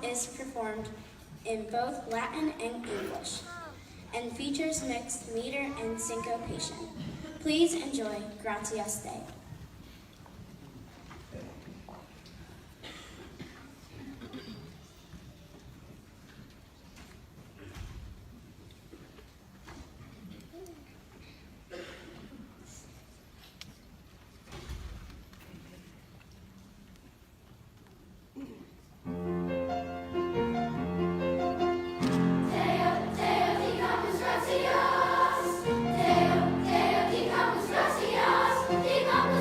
is performed in both Latin and English and features mixed meter and syncopation. Please enjoy Gratias Day. Deo, Deo, Deo, Dicamus gratias, Dicamus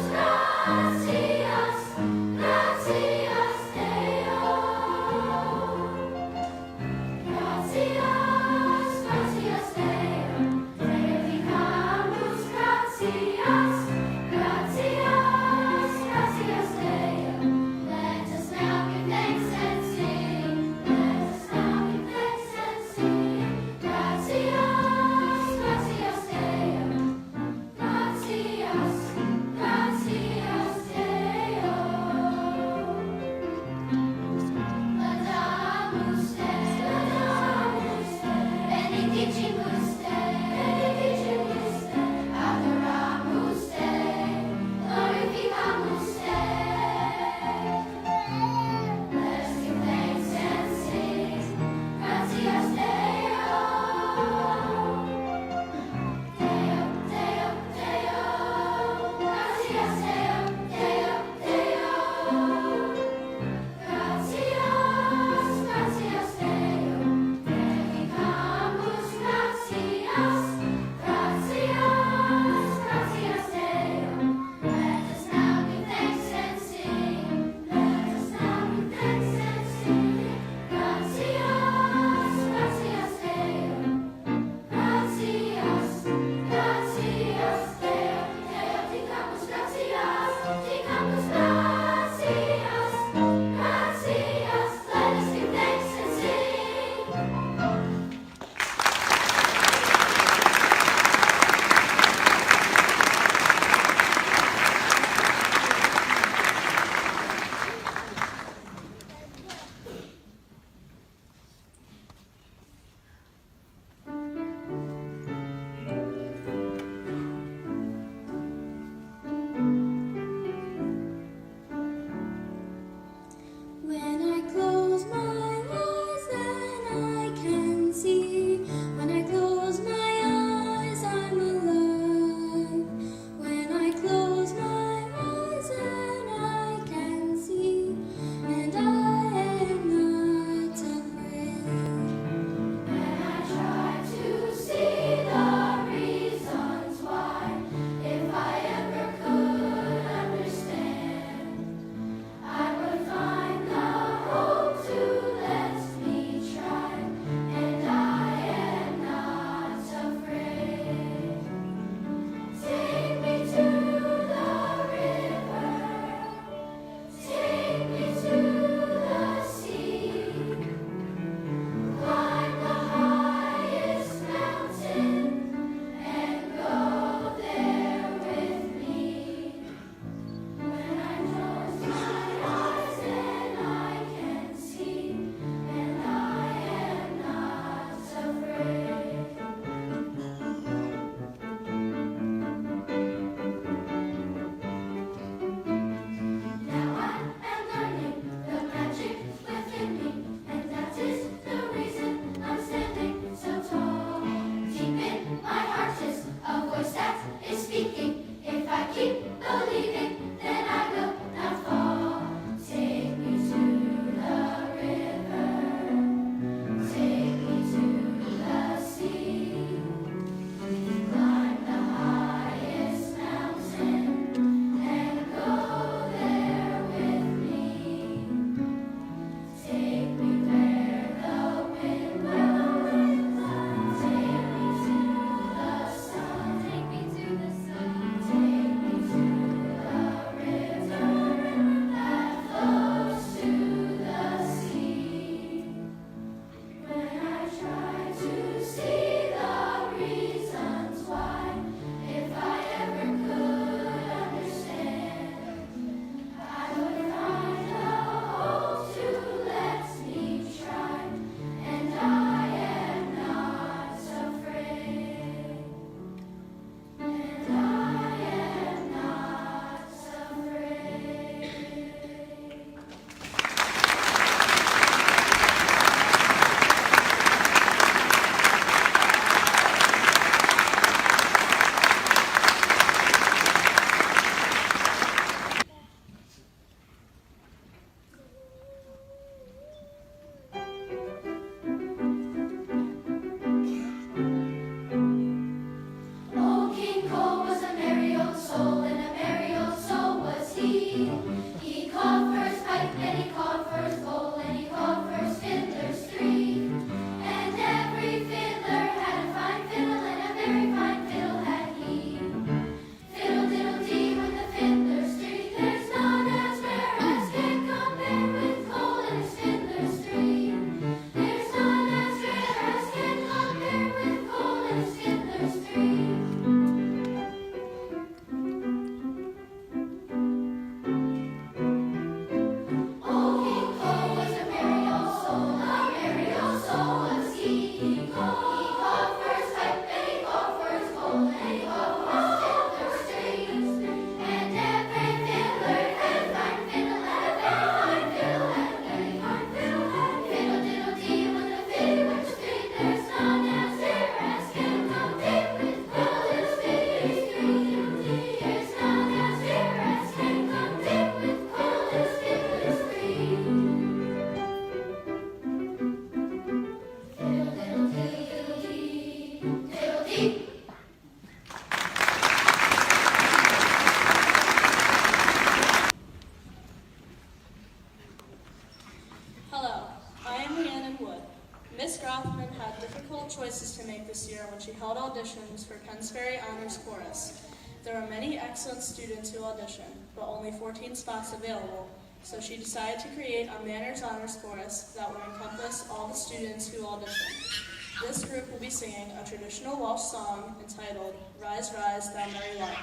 Miss Grothman had difficult choices to make this year when she held auditions for Penns Ferry Honors Chorus. There were many excellent students who auditioned, but only 14 spots available, so she decided to create a Manners Honors Chorus that would encompass all the students who auditioned. This group will be singing a traditional Welsh song entitled Rise, Rise, Thou Merry Lark.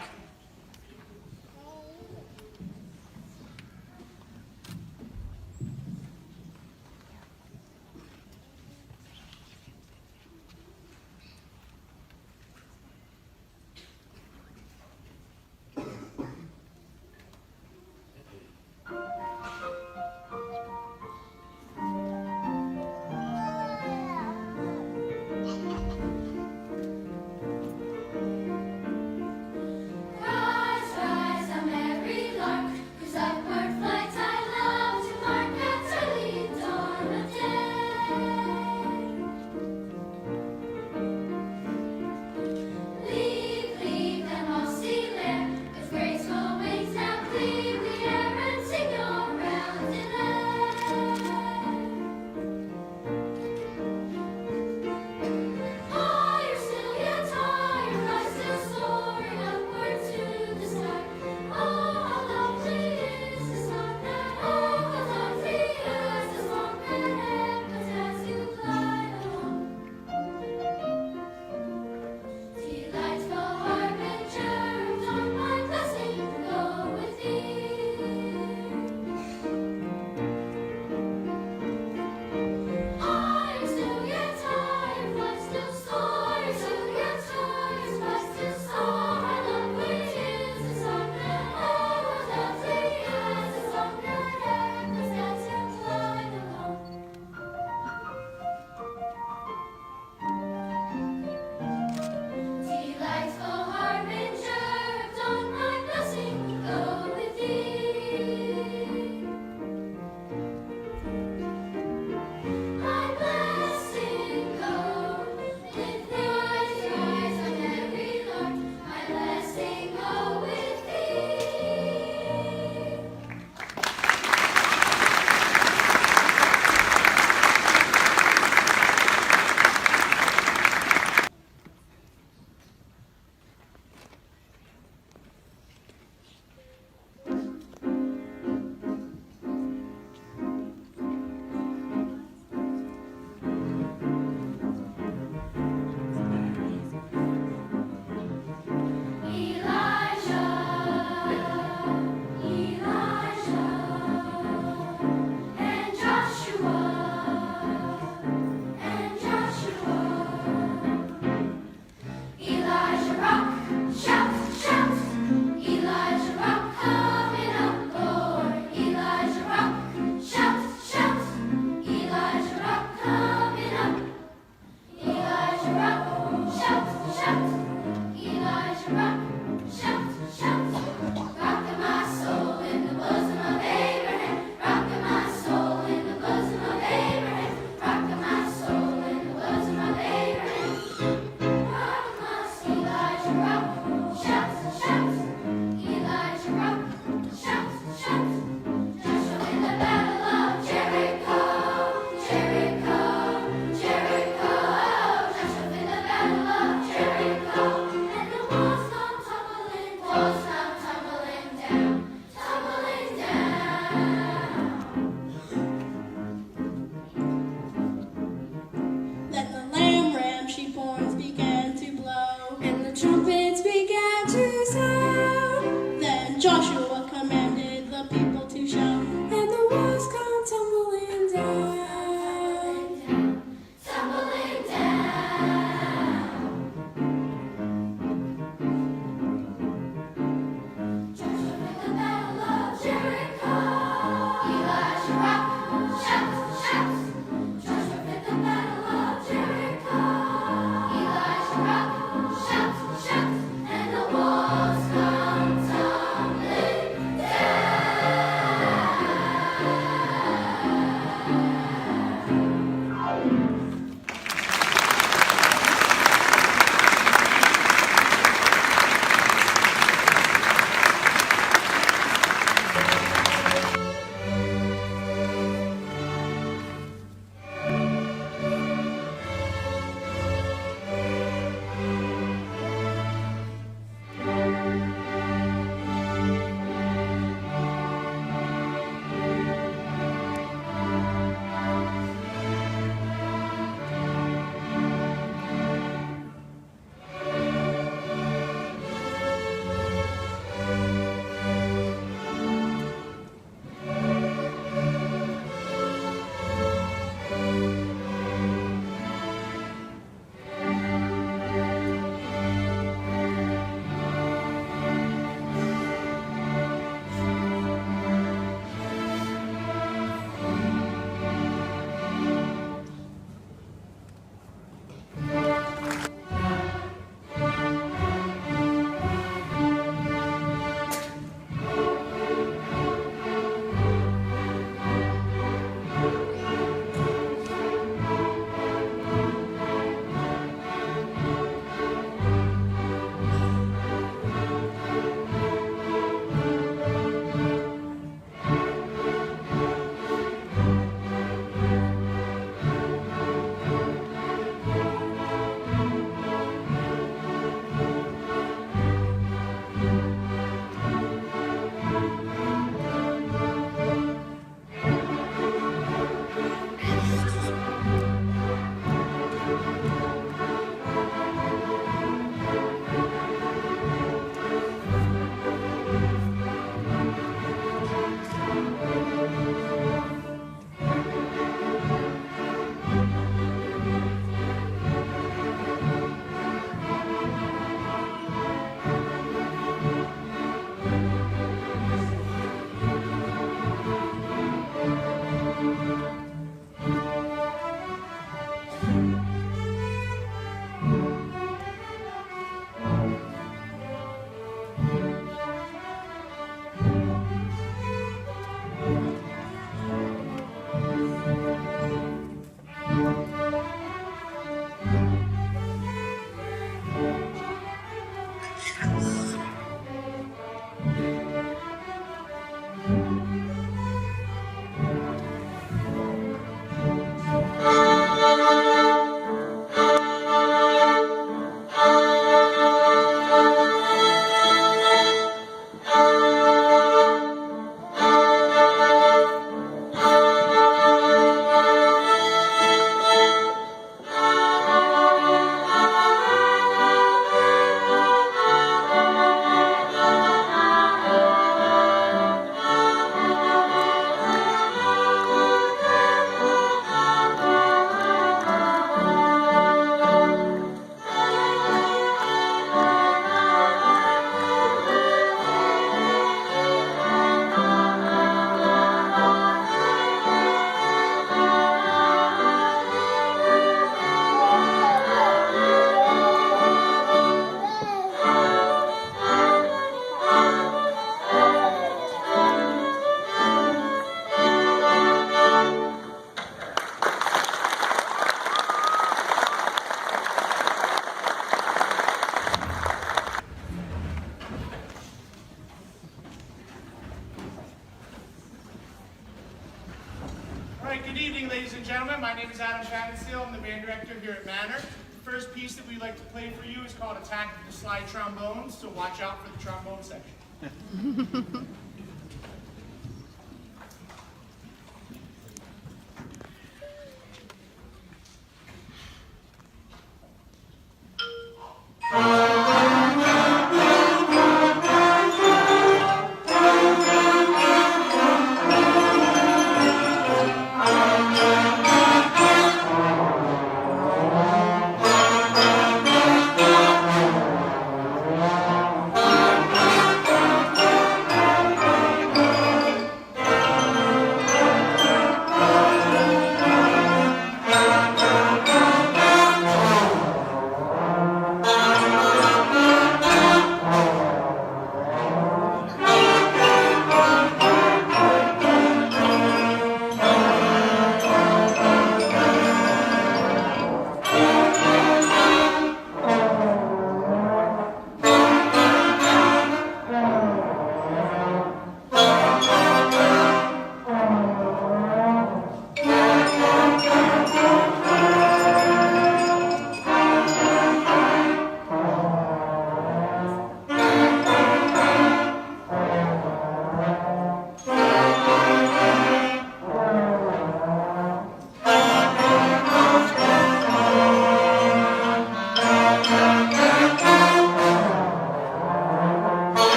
I'm the band director here at Manor. The first piece that we'd like to play for you is called Attack of the Slide Trombones, so watch out for the trombone section.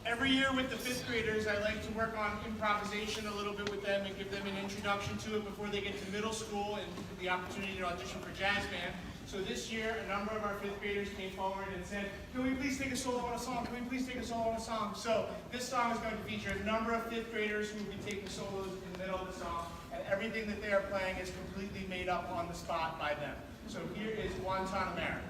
Every year with the fifth graders, I like to work on improvisation a little bit with them and give them an introduction to it before they get to middle school and the opportunity to audition for jazz band. So this year, a number of our fifth graders came forward and said, can we please take a solo on a song? Can we please take a solo on a song? So this song is going to feature a number of fifth graders who will be taking solos in the middle of the song, and everything that they are playing is completely made up on the spot by them. So here is Guantanamera.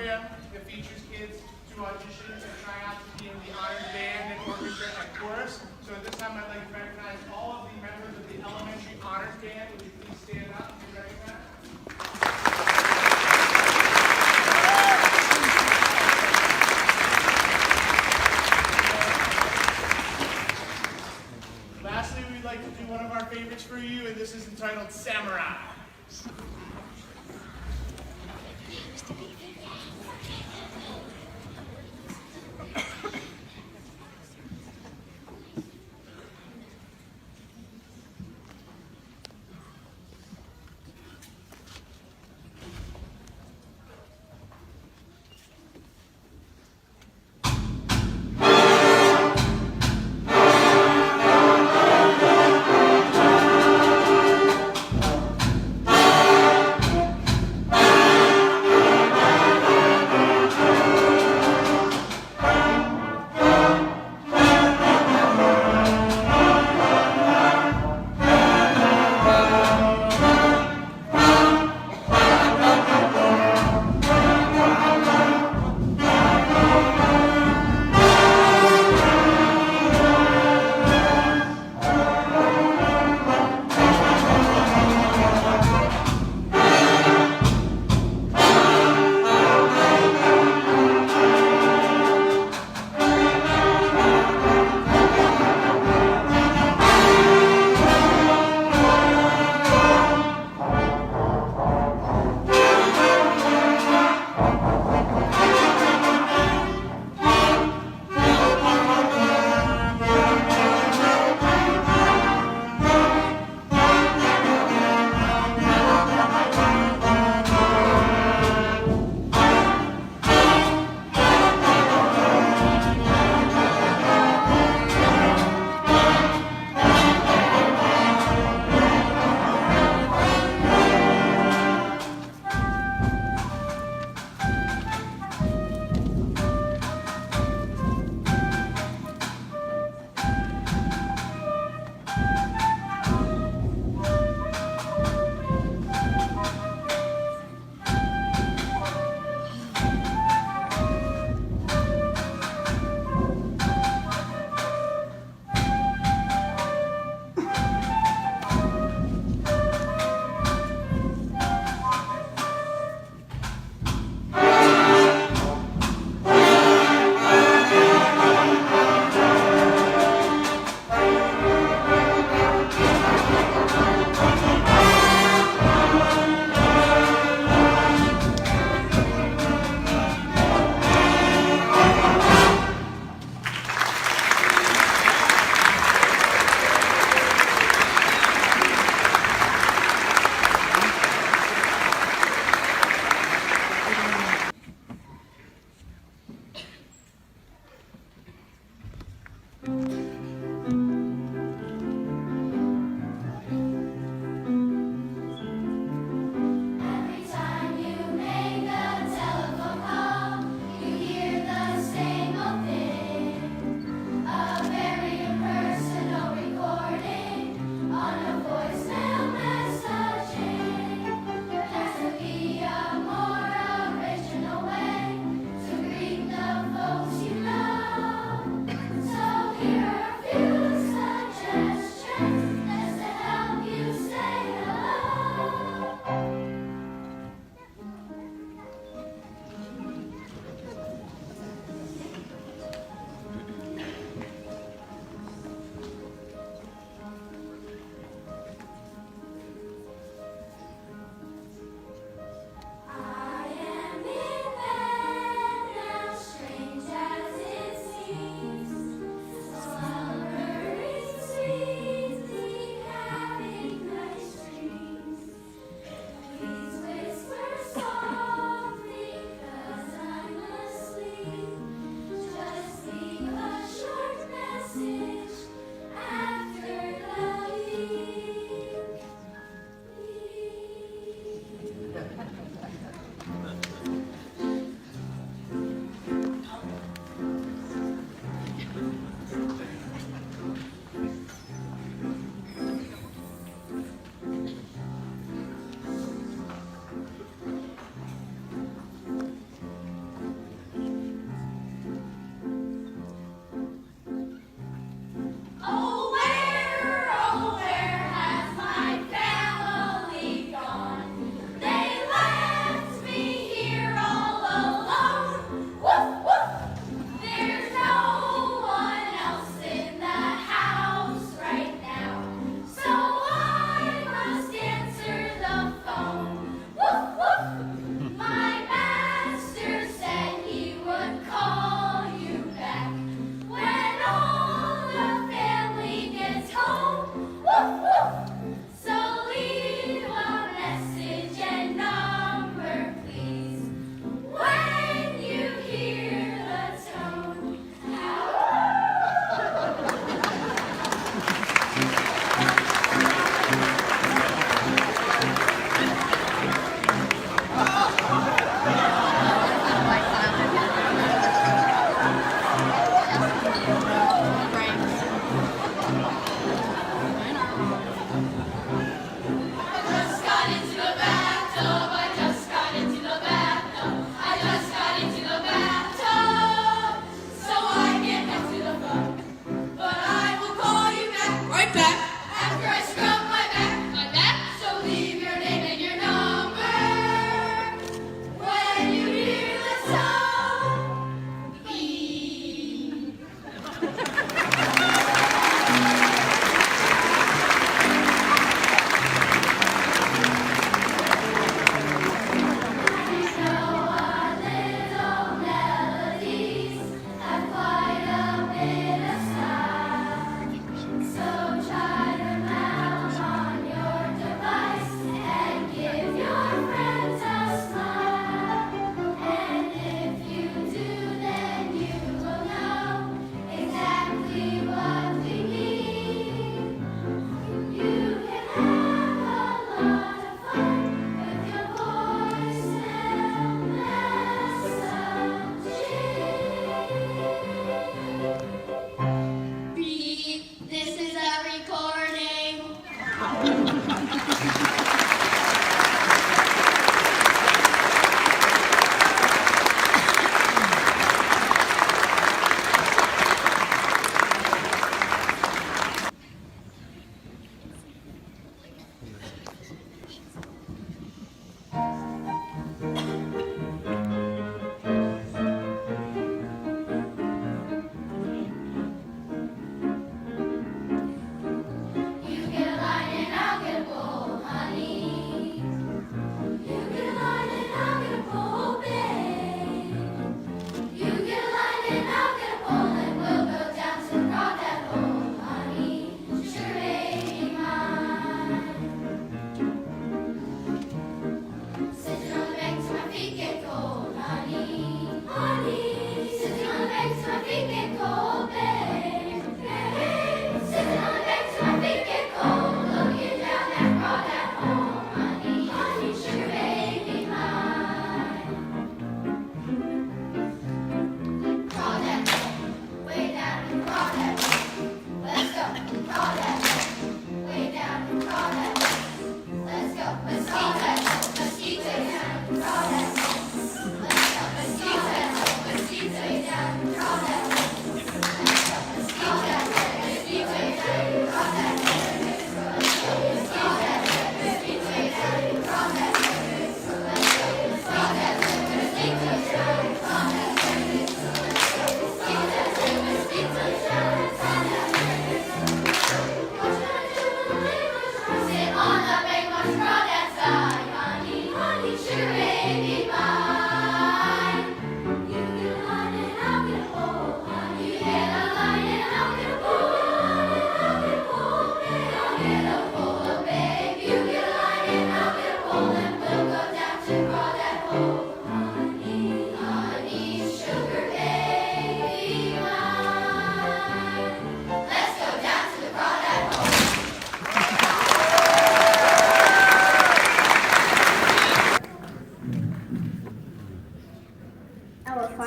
program that features kids to audition and try out to be in the honors band and orchestra and chorus. So at this time, I'd like to recognize all of the members of the elementary honors band. Would you please stand up and be recognized? Lastly, we'd like to do one of our favorites for you, and this is entitled Samurai.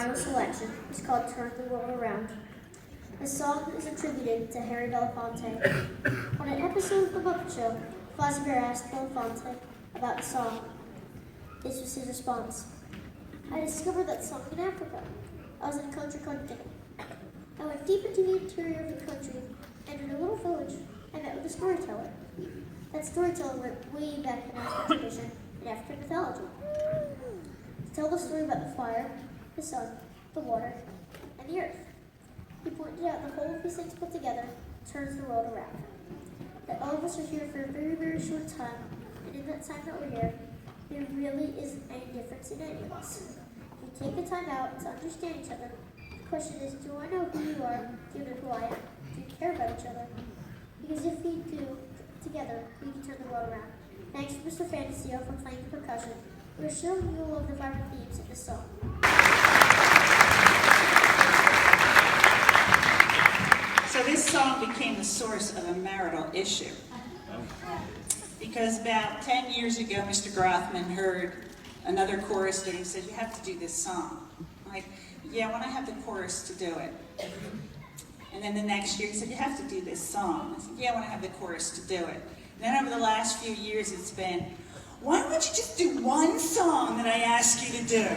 final selection is called Turn the World Around. The song is attributed to Harry Belafonte. On an episode of The Muppet Show, Fozzie Bear asked Belafonte about the song. This was his response. I discovered that song in Africa. I was in a country called Guinea. I went deep into the interior of the country, and in a little village, I met with a storyteller. That storyteller went way back in African tradition and African mythology. To tell the story about the fire, the sun, the water, and the earth. He pointed out the whole of these things put together turns the world around. That all of us are here for a very, very short time, and in that time that we're here, there really isn't any difference in any of us. If we take the time out to understand each other, the question is, do I know who you are? Do you know who I am? Do you care about each other? Because if we do, together, we can turn the world around. Thanks to Mr. Fantasio for playing the percussion. We're showing you all of the vibrant themes in this song. So this song became the source of a marital issue. Because about 10 years ago, Mr. Grothman heard another chorister and he said, you have to do this song. I'm like, yeah, when I have the chorus to do it. And then the next year he said, you have to do this song. I said, yeah, when I have the chorus to do it. And then over the last few years it's been, why don't you just do one song that I ask you to do?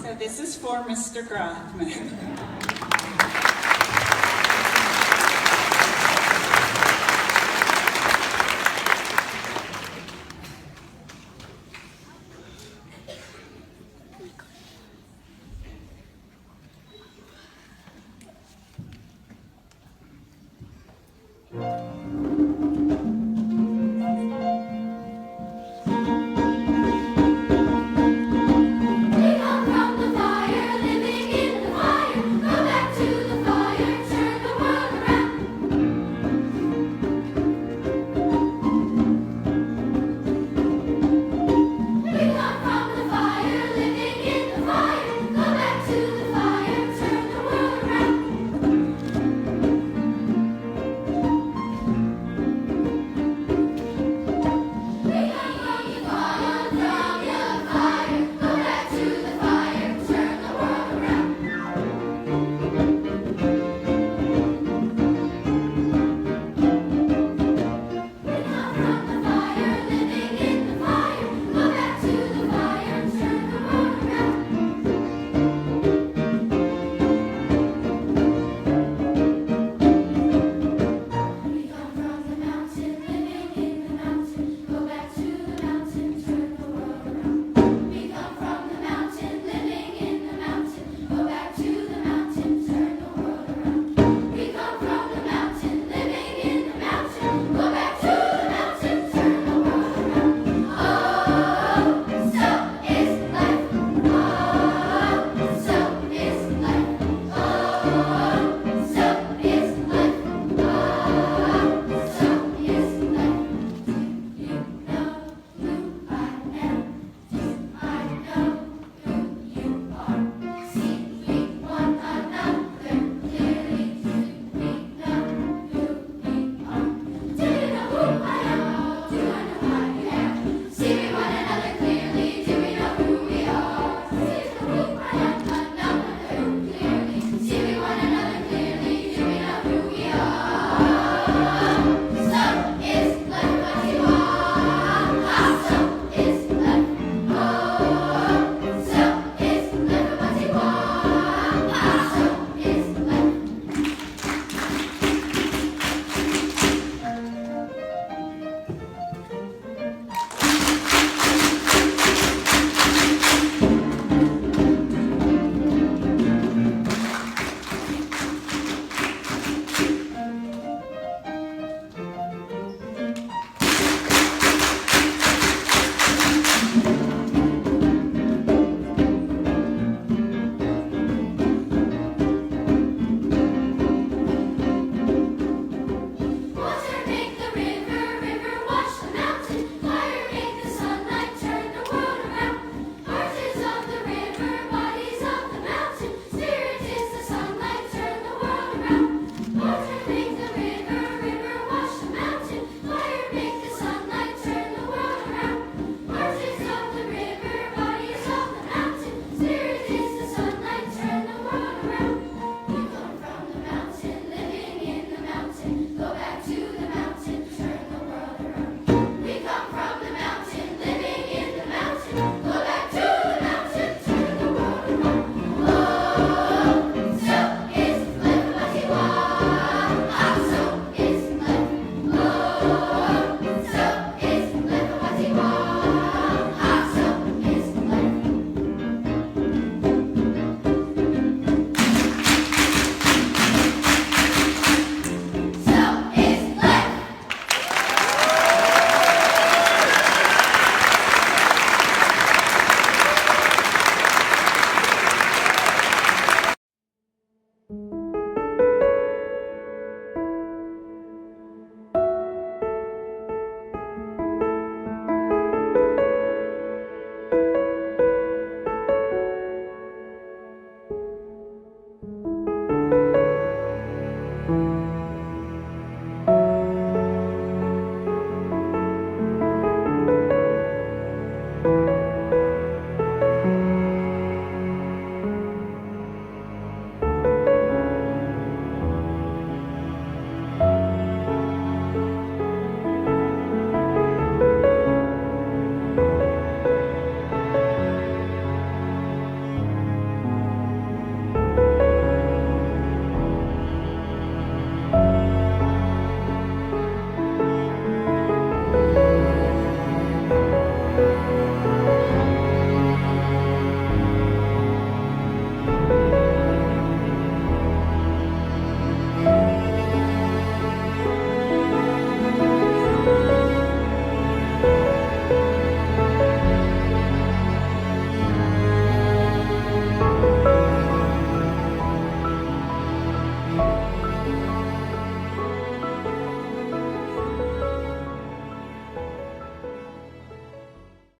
So this is for Mr. Grothman.